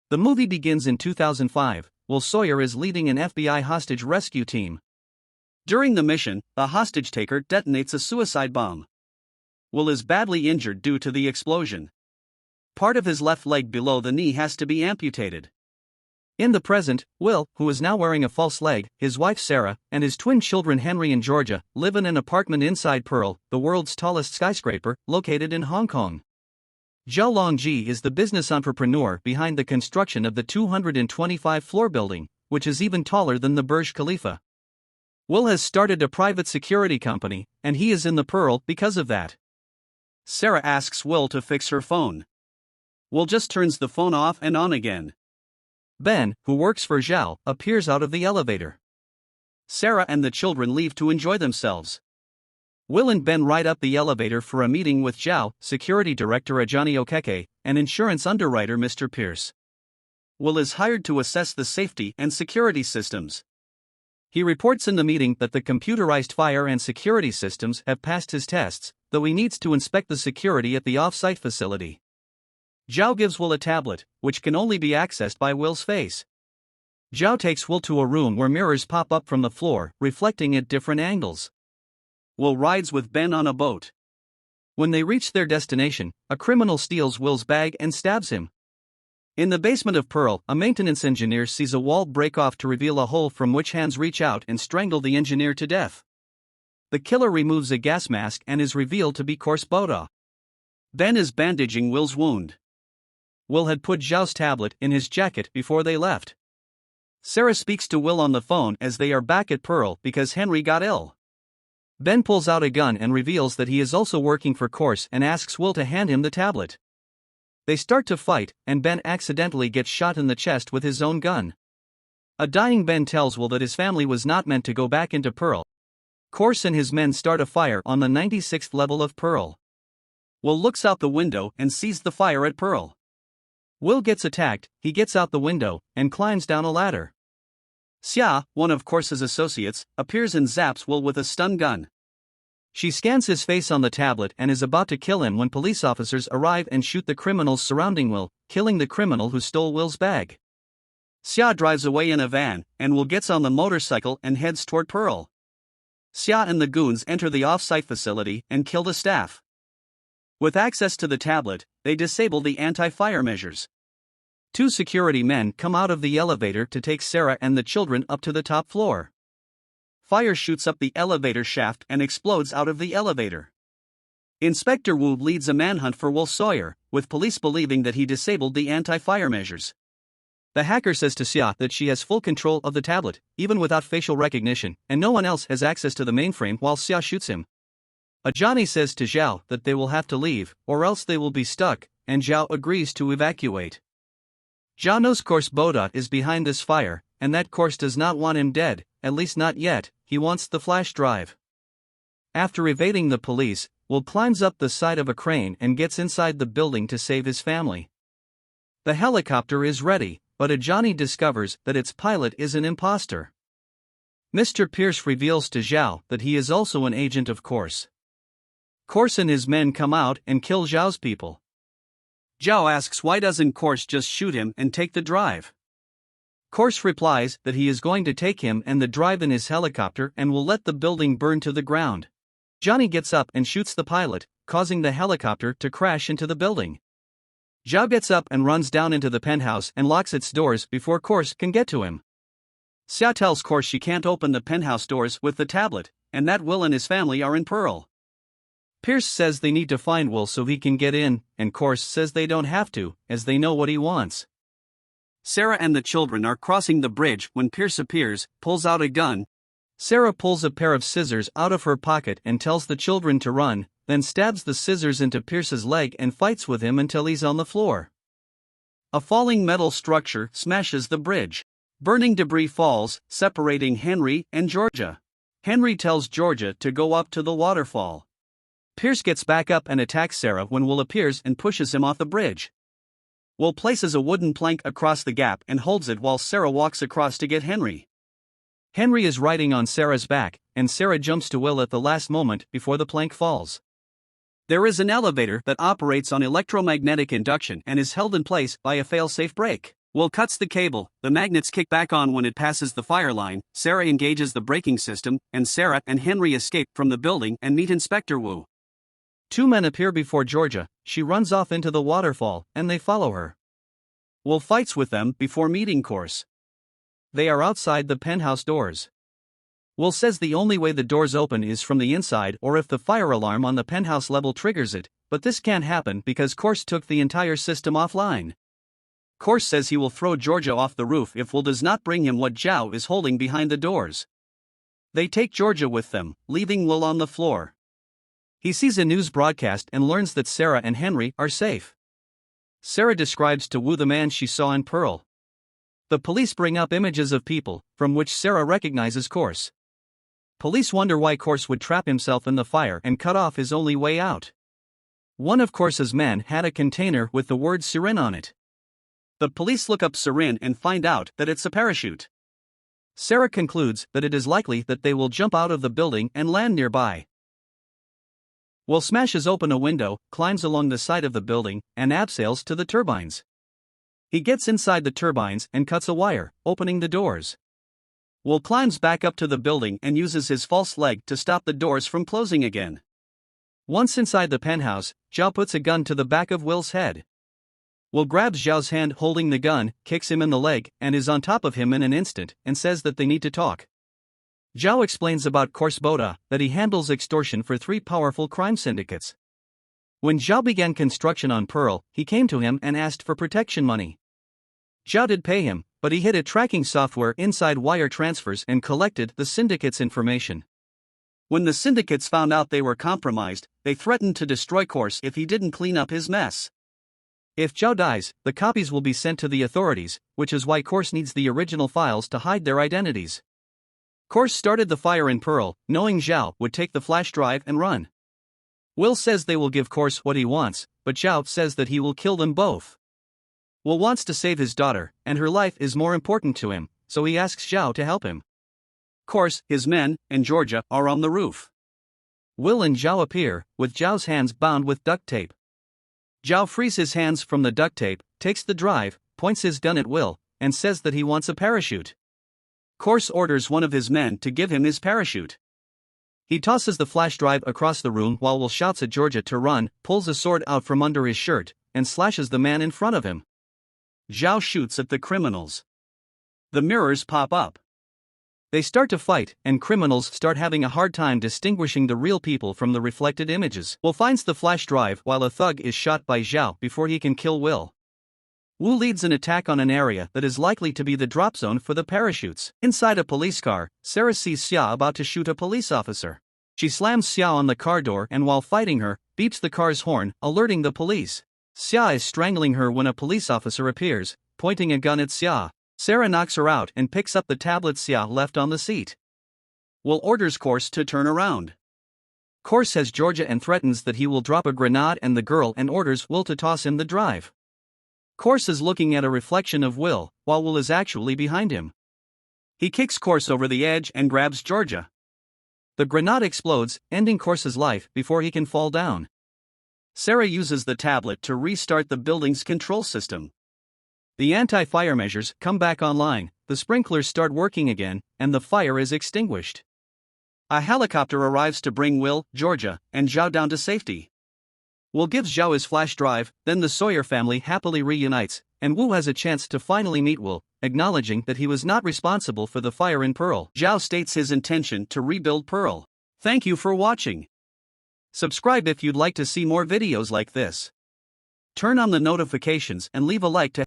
The movie begins in 2005. Will Sawyer is leading an FBI hostage rescue team. During the mission, the hostage taker detonates a suicide bomb. Will is badly injured due to the explosion. Part of his left leg below the knee has to be amputated. In the present, Will, who is now wearing a false leg, his wife Sarah, and his twin children Henry and Georgia, live in an apartment inside Pearl, the world's tallest skyscraper, located in Hong Kong. Zhao Longji is the business entrepreneur behind the construction of the 225-floor building, which is even taller than the Burj Khalifa. Will has started a private security company, and he is in the Pearl because of that. Sarah asks Will to fix her phone. Will just turns the phone off and on again. Ben, who works for Zhao, appears out of the elevator. Sarah and the children leave to enjoy themselves. Will and Ben ride up the elevator for a meeting with Zhao, security director Ajani Okeke, and insurance underwriter Mr. Pierce. Will is hired to assess the safety and security systems. He reports in the meeting that the computerized fire and security systems have passed his tests, though he needs to inspect the security at the off-site facility. Zhao gives Will a tablet, which can only be accessed by Will's face. Zhao takes Will to a room where mirrors pop up from the floor, reflecting at different angles. Will rides with Ben on a boat. When they reach their destination, a criminal steals Will's bag and stabs him. In the basement of Pearl, a maintenance engineer sees a wall break off to reveal a hole from which hands reach out and strangle the engineer to death. The killer removes a gas mask and is revealed to be Course Boda. Ben is bandaging Will's wound. Will had put Zhao's tablet in his jacket before they left. Sarah speaks to Will on the phone as they are back at Pearl because Henry got ill. Ben pulls out a gun and reveals that he is also working for Course and asks Will to hand him the tablet. They start to fight, and Ben accidentally gets shot in the chest with his own gun. A dying Ben tells Will that his family was not meant to go back into Pearl. Course and his men start a fire on the 96th level of Pearl. Will looks out the window and sees the fire at Pearl. Will gets attacked, he gets out the window, and climbs down a ladder. Xia, one of Course's associates, appears and zaps Will with a stun gun. She scans his face on the tablet and is about to kill him when police officers arrive and shoot the criminals surrounding Will, killing the criminal who stole Will's bag. Xia drives away in a van, and Will gets on the motorcycle and heads toward Pearl. Xia and the goons enter the off-site facility and kill the staff. With access to the tablet, they disable the anti-fire measures. Two security men come out of the elevator to take Sarah and the children up to the top floor. Fire shoots up the elevator shaft and explodes out of the elevator. Inspector Wu leads a manhunt for Will Sawyer, with police believing that he disabled the anti-fire measures. The hacker says to Xia that she has full control of the tablet, even without facial recognition, and no one else has access to the mainframe while Xia shoots him. Ajani says to Zhao that they will have to leave, or else they will be stuck, and Zhao agrees to evacuate. Zhao knows Course Boda is behind this fire, and that Course does not want him dead, at least not yet. He wants the flash drive. After evading the police, Will climbs up the side of a crane and gets inside the building to save his family. The helicopter is ready, but Ajani discovers that its pilot is an imposter. Mr. Pierce reveals to Zhao that he is also an agent of Course. Course and his men come out and kill Zhao's people. Zhao asks why doesn't Course just shoot him and take the drive. Course replies that he is going to take him and the drive in his helicopter and will let the building burn to the ground. Johnny gets up and shoots the pilot, causing the helicopter to crash into the building. Zhao gets up and runs down into the penthouse and locks its doors before Course can get to him. Xia tells Course she can't open the penthouse doors with the tablet, and that Will and his family are in Pearl. Pierce says they need to find Will so he can get in, and Course says they don't have to, as they know what he wants. Sarah and the children are crossing the bridge when Pierce appears, pulls out a gun. Sarah pulls a pair of scissors out of her pocket and tells the children to run, then stabs the scissors into Pierce's leg and fights with him until he's on the floor. A falling metal structure smashes the bridge. Burning debris falls, separating Henry and Georgia. Henry tells Georgia to go up to the waterfall. Pierce gets back up and attacks Sarah when Will appears and pushes him off the bridge. Will places a wooden plank across the gap and holds it while Sarah walks across to get Henry. Henry is riding on Sarah's back, and Sarah jumps to Will at the last moment before the plank falls. There is an elevator that operates on electromagnetic induction and is held in place by a fail-safe brake. Will cuts the cable, the magnets kick back on when it passes the fire line, Sarah engages the braking system, and Sarah and Henry escape from the building and meet Inspector Wu. Two men appear before Georgia, she runs off into the waterfall, and they follow her. Will fights with them before meeting course. They are outside the penthouse doors. Will says the only way the doors open is from the inside or if the fire alarm on the penthouse level triggers it, but this can't happen because Course took the entire system offline. Course says he will throw Georgia off the roof if Will does not bring him what Zhao is holding behind the doors. They take Georgia with them, leaving Will on the floor. He sees a news broadcast and learns that Sarah and Henry are safe. Sarah describes to Wu the man she saw in Pearl. The police bring up images of people, from which Sarah recognizes Course. Police wonder why Course would trap himself in the fire and cut off his only way out. One of Course's men had a container with the word sarin on it. The police look up sarin and find out that it's a parachute. Sarah concludes that it is likely that they will jump out of the building and land nearby. Will smashes open a window, climbs along the side of the building, and abseils to the turbines. He gets inside the turbines and cuts a wire, opening the doors. Will climbs back up to the building and uses his false leg to stop the doors from closing again. Once inside the penthouse, Zhao puts a gun to the back of Will's head. Will grabs Zhao's hand holding the gun, kicks him in the leg, and is on top of him in an instant, and says that they need to talk. Zhao explains about Course Boda, that he handles extortion for 3 powerful crime syndicates. When Zhao began construction on Pearl, he came to him and asked for protection money. Zhao did pay him, but he hid a tracking software inside wire transfers and collected the syndicate's information. When the syndicates found out they were compromised, they threatened to destroy Course if he didn't clean up his mess. If Zhao dies, the copies will be sent to the authorities, which is why Course needs the original files to hide their identities. Course started the fire in Pearl, knowing Zhao would take the flash drive and run. Will says they will give Course what he wants, but Zhao says that he will kill them both. Will wants to save his daughter, and her life is more important to him, so he asks Zhao to help him. Course, his men, and Georgia are on the roof. Will and Zhao appear, with Zhao's hands bound with duct tape. Zhao frees his hands from the duct tape, takes the drive, points his gun at Will, and says that he wants a parachute. Course orders one of his men to give him his parachute. He tosses the flash drive across the room while Will shouts at Georgia to run, pulls a sword out from under his shirt, and slashes the man in front of him. Zhao shoots at the criminals. The mirrors pop up. They start to fight, and criminals start having a hard time distinguishing the real people from the reflected images. Will finds the flash drive while a thug is shot by Zhao before he can kill Will. Wu leads an attack on an area that is likely to be the drop zone for the parachutes. Inside a police car, Sarah sees Xia about to shoot a police officer. She slams Xia on the car door and while fighting her, beeps the car's horn, alerting the police. Xia is strangling her when a police officer appears, pointing a gun at Xia. Sarah knocks her out and picks up the tablet Xia left on the seat. Will orders Course to turn around. Course has Georgia and threatens that he will drop a grenade and the girl and orders Will to toss him the drive. Course is looking at a reflection of Will, while Will is actually behind him. He kicks Course over the edge and grabs Georgia. The grenade explodes, ending Course's life before he can fall down. Sarah uses the tablet to restart the building's control system. The anti-fire measures come back online, the sprinklers start working again, and the fire is extinguished. A helicopter arrives to bring Will, Georgia, and Zhao down to safety. Will gives Zhao his flash drive, then the Sawyer family happily reunites, and Wu has a chance to finally meet Will, acknowledging that he was not responsible for the fire in Pearl. Zhao states his intention to rebuild Pearl. Thank you for watching. Subscribe if you'd like to see more videos like this. Turn on the notifications and leave a like to